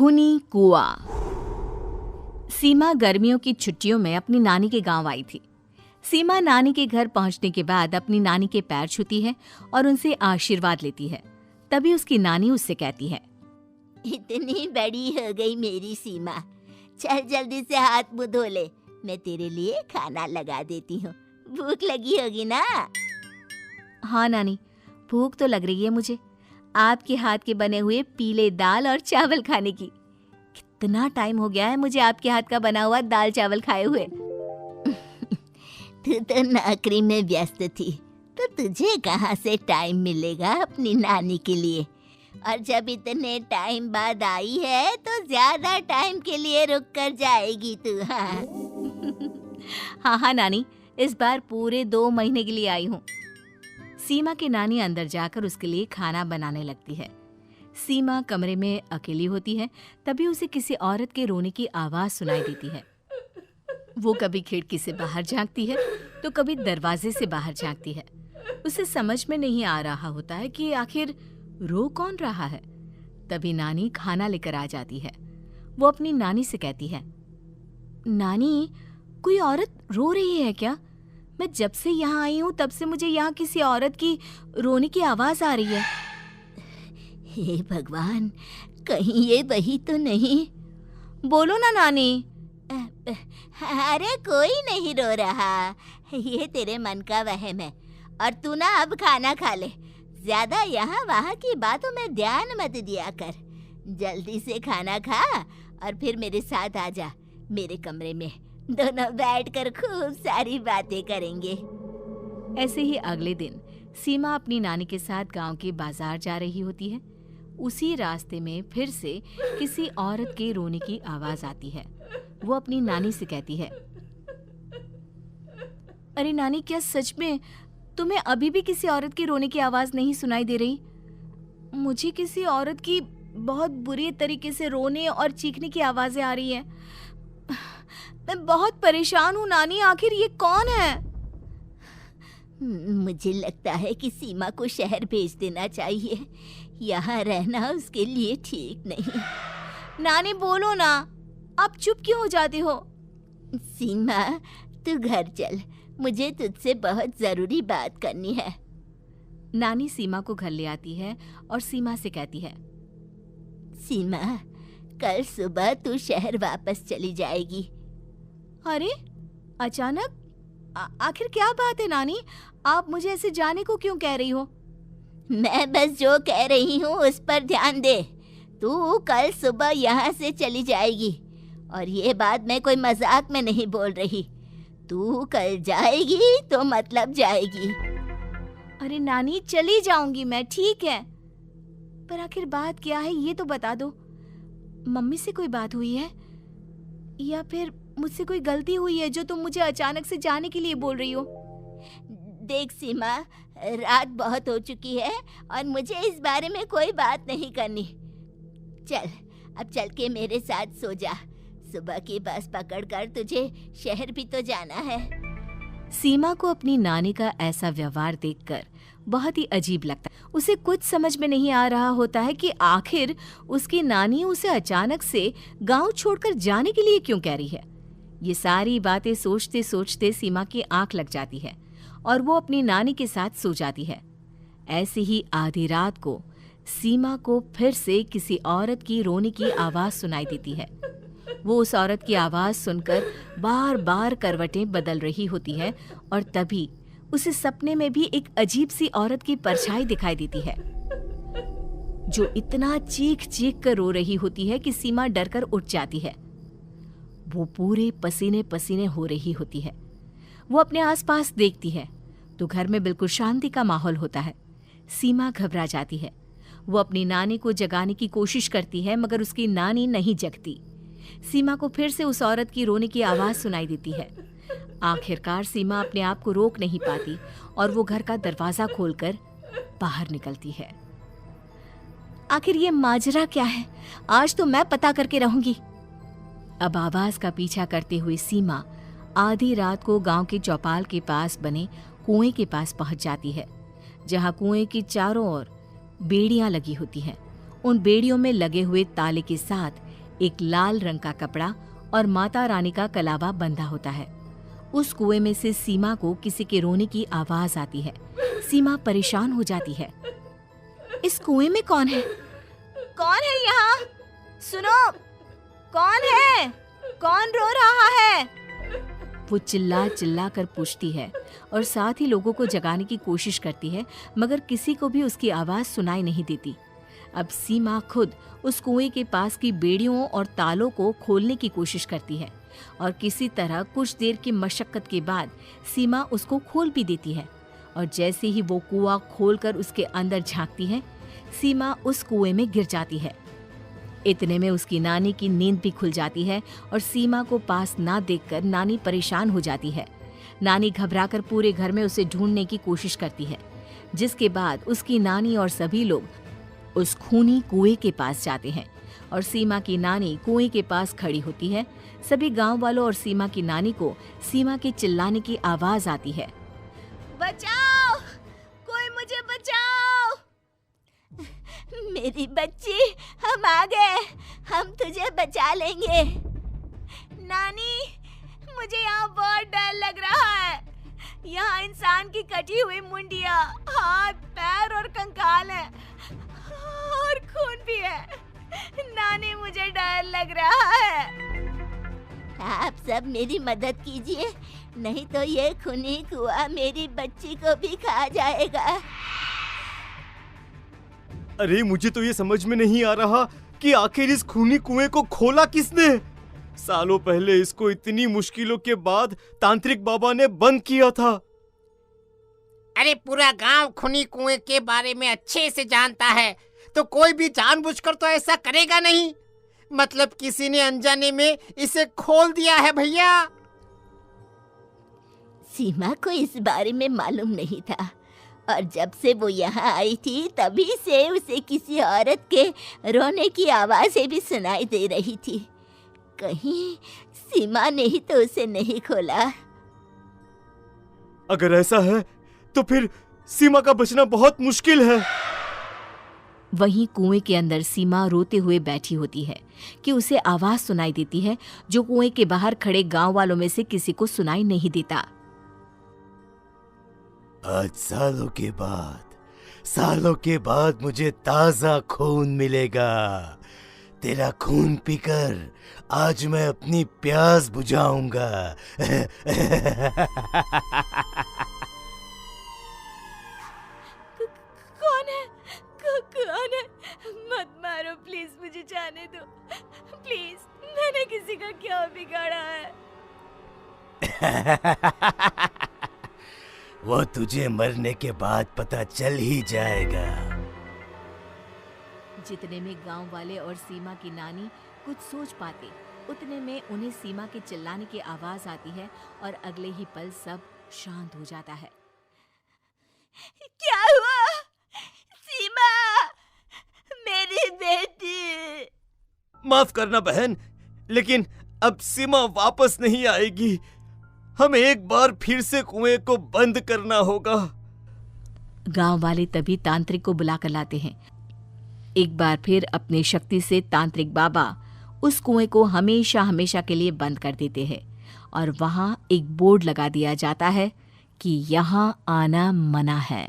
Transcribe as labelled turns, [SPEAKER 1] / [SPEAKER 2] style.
[SPEAKER 1] खूनी कुआं। सीमा गर्मियों की छुट्टियों में अपनी नानी के गांव आई थी। सीमा नानी के घर पहुंचने के बाद अपनी नानी के पैर छूती है और उनसे आशीर्वाद लेती है। तभी उसकी नानी उससे कहती है,
[SPEAKER 2] इतनी बड़ी हो गई मेरी सीमा, चल जल्दी से हाथ मुंह धो ले, मैं तेरे लिए खाना लगा देती हूँ। भूख लगी होगी ना?
[SPEAKER 1] हाँ नानी, भूख तो लग रही है मुझे, आपके हाथ के बने हुए पीले दाल और चावल खाने की। कितना टाइम हो गया है मुझे आपके हाथ का बना हुआ दाल चावल खाए हुए।
[SPEAKER 2] तू तो नौकरी में व्यस्त थी, तो तुझे कहाँ से टाइम मिलेगा अपनी नानी के लिए? और जब इतने टाइम बाद आई है तो ज्यादा टाइम के लिए रुक कर जाएगी तू।
[SPEAKER 1] हाँ नानी, इस बार पूरे 2 महीने के लिए आई हूँ। सीमा की नानी अंदर जाकर उसके लिए खाना बनाने लगती है। सीमा कमरे में अकेली होती है, तभी उसे किसी औरत के रोने की आवाज सुनाई देती है। वो कभी खिड़की से बाहर झांकती है तो कभी दरवाजे से बाहर झांकती है। उसे समझ में नहीं आ रहा होता है कि आखिर रो कौन रहा है। तभी नानी खाना लेकर आ जाती है। वो अपनी नानी से कहती है, नानी, कोई औरत रो रही है क्या? मैं जब से यहाँ आई हूँ तब से मुझे यहाँ किसी औरत की रोने की आवाज आ रही है।
[SPEAKER 2] हे भगवान, कहीं ये वही तो नहीं?
[SPEAKER 1] बोलो ना नानी।
[SPEAKER 2] अरे कोई नहीं रो रहा, ये तेरे मन का वहम है। और तू ना अब खाना खा ले, ज्यादा यहाँ वहाँ की बातों में ध्यान मत दिया कर। जल्दी से खाना खा और फिर मेरे साथ आ जा मेरे कमरे में, दोनों बैठकर खूब सारी बातें करेंगे।
[SPEAKER 1] ऐसे ही अगले दिन सीमा अपनी नानी के साथ गांव के बाजार जा रही होती है। उसी रास्ते में फिर से किसी औरत के रोने की आवाज आती है। वो अपनी नानी से कहती है, अरे नानी, क्या सच में तुम्हें अभी भी किसी औरत की रोने की आवाज नहीं सुनाई दे रही? मुझे किसी औरत की बहुत बुरी तरीके से रोने और चीखने की आवाजें आ रही हैं। मैं बहुत परेशान हूँ नानी, आखिर ये कौन है?
[SPEAKER 2] मुझे लगता है कि सीमा को शहर भेज देना चाहिए, यहाँ रहना उसके लिए ठीक नहीं।
[SPEAKER 1] नानी बोलो ना, आप चुप क्यों हो जाते हो?
[SPEAKER 2] सीमा, तू घर चल, मुझे तुझसे बहुत जरूरी बात करनी है।
[SPEAKER 1] नानी सीमा को घर ले आती है और सीमा से कहती है,
[SPEAKER 2] सीमा, कल सुबह तू शहर वापस चली जाएगी।
[SPEAKER 1] अरे अचानक? आखिर क्या बात है नानी, आप मुझे ऐसे जाने को क्यों कह रही हो?
[SPEAKER 2] मैं बस जो कह रही हूँ उस पर ध्यान दे। तू कल सुबह यहाँ से चली जाएगी, और ये बात मैं कोई मजाक में नहीं बोल रही। तू कल जाएगी तो मतलब जाएगी।
[SPEAKER 1] अरे नानी, चली जाऊंगी मैं, ठीक है, पर आखिर बात क्या है ये तो बता दो। मम्मी से कोई बात हुई है या फिर मुझसे कोई गलती हुई है जो तुम मुझे अचानक से जाने के लिए बोल रही हो?
[SPEAKER 2] देख सीमा, रात बहुत हो चुकी है और मुझे इस बारे में कोई बात नहीं करनी। चल, अब चल के मेरे साथ सो जा। सुबह की बस पकड़कर तुझे शहर भी तो जाना है।
[SPEAKER 1] सीमा को अपनी नानी का ऐसा व्यवहार देखकर बहुत ही अजीब लगता है। उसे कुछ समझ में नहीं आ रहा होता है कि आखिर उसकी नानी उसे अचानक से गांव छोड़कर जाने के लिए क्यों कह रही है। ये सारी बातें सोचते सोचते सीमा की आंख लग जाती है और वो अपनी नानी के साथ सो जाती है। ऐसी ही आधी रात को सीमा को फिर से किसी औरत की रोने की आवाज सुनाई देती है। वो उस औरत की आवाज सुनकर बार बार करवटें बदल रही होती है और तभी उसे सपने में भी एक अजीब सी औरत की परछाई दिखाई देती है, जो इतना चीख चीख कर रो रही होती है कि सीमा डरकर उठ जाती है। वो पूरे पसीने पसीने हो रही होती है। वो अपने आसपास देखती है तो घर में बिल्कुल शांति का माहौल होता है। सीमा घबरा जाती है। वो अपनी नानी को जगाने की कोशिश करती है, मगर उसकी नानी नहीं जगती। सीमा को फिर से उस औरत की रोने की आवाज सुनाई देती है। आखिरकार सीमा अपने आप को रोक नहीं पाती और वो घर का दरवाजा खोलकर बाहर निकलती है। आखिर ये माजरा क्या है? आज तो मैं पता करके रहूंगी। अब आवाज का पीछा करते हुए सीमा आधी रात को गांव के चौपाल के पास बने कुएं के पास पहुंच जाती है, जहां कुएं की चारों ओर बेड़ियां लगी होती हैं। उन बेड़ियों में लगे हुए ताले के साथ एक लाल रंग का कपड़ा और माता रानी का कलावा बंधा होता है। उस कुएं में से सीमा को किसी के रोने की आवाज आती है। सीमा परेशान हो जाती है। इस कुएं में कौन है? कौन है यहाँ? सुनो, कौन है? कौन रो रहा है? वो चिल्ला चिल्ला कर पूछती है और साथ ही लोगों को जगाने की कोशिश करती है, मगर किसी को भी उसकी आवाज सुनाई नहीं देती। अब सीमा खुद उस कुएं के पास की बेड़ियों और तालों को खोलने की कोशिश करती है और किसी तरह कुछ देर की मशक्कत के बाद सीमा उसको खोल भी देती है। और जैसे ही वो कुआं खोलकर उसके अंदर झांकती है, सीमा उस कुएं में गिर जाती है। इतने में उसकी नानी की नींद भी खुल जाती है और सीमा को पास ना देखकर नानी परेशान हो जाती है। नानी घबराकर पूरे घर में उसे ढूंढने की कोशिश करती है, जिसके बाद उसकी नानी और सभी लोग उस खूनी कुएं के पास जाते हैं और सीमा की नानी कुएं के पास खड़ी होती है। सभी गांव वालों और सीमा की नानी को सीमा के चिल्लाने की आवाज आती है, बचाओ, कोई मुझे बचाओ।
[SPEAKER 2] मेरी बच्ची, हम आ गए, हम तुझे बचा लेंगे।
[SPEAKER 1] नानी, मुझे यहाँ बहुत डर लग रहा है। यहाँ इंसान की कटी हुई मुंडिया, हाथ, पैर और कंकाल है और खून भी है। नानी, मुझे डर लग रहा है।
[SPEAKER 2] आप सब मेरी मदद कीजिए, नहीं तो ये खूनी कुआं मेरी बच्ची को भी खा जाएगा।
[SPEAKER 3] अरे मुझे तो ये समझ में नहीं आ रहा कि आखिर इस खूनी कुएं को खोला किसने। सालों पहले इसको इतनी मुश्किलों के बाद तांत्रिक बाबा ने बंद किया था।
[SPEAKER 4] अरे पूरा गांव खूनी कुएं के बारे में अच्छे से जानता है, तो कोई भी जानबूझकर तो ऐसा करेगा नहीं। मतलब किसी ने अनजाने में इसे खोल दिया है भैया।
[SPEAKER 2] सीमा को इस बारे में मालूम नहीं था और जब से वो यहाँ आई थी तभी से उसे किसी औरत के रोने की आवाज़ें भी सुनाई दे रही थी। कहीं सीमा ने ही तो उसे नहीं खोला।
[SPEAKER 3] अगर ऐसा है तो फिर सीमा का बचना बहुत मुश्किल है।
[SPEAKER 1] वहीं कुएं के अंदर सीमा रोते हुए बैठी होती है कि उसे आवाज सुनाई देती है जो कुएं के बाहर खड़े गांव वालों में से किसी को सुनाई नहीं देता।
[SPEAKER 3] आज सालों के बाद मुझे ताजा खून मिलेगा। तेरा खून पीकर आज मैं अपनी प्यास बुझाऊंगा।
[SPEAKER 1] कौन है? मत मारो प्लीज, मुझे जाने दो प्लीज। मैंने किसी का क्या बिगाड़ा है?
[SPEAKER 3] वो तुझे मरने के बाद पता चल ही जाएगा।
[SPEAKER 1] जितने में गांव वाले और सीमा की नानी कुछ सोच पाते, उतने में उन्हें सीमा के चिल्लाने की आवाज आती है और अगले ही पल सब शांत हो जाता है।
[SPEAKER 2] क्या हुआ? सीमा, मेरी बेटी।
[SPEAKER 3] माफ करना बहन, लेकिन अब सीमा वापस नहीं आएगी। हमें एक बार फिर से कुएं को बंद करना होगा।
[SPEAKER 1] गांव वाले तभी तांत्रिक को बुला कर लाते हैं। एक बार फिर अपनी शक्ति से तांत्रिक बाबा उस कुएं को हमेशा हमेशा के लिए बंद कर देते हैं और वहां एक बोर्ड लगा दिया जाता है कि यहाँ आना मना है।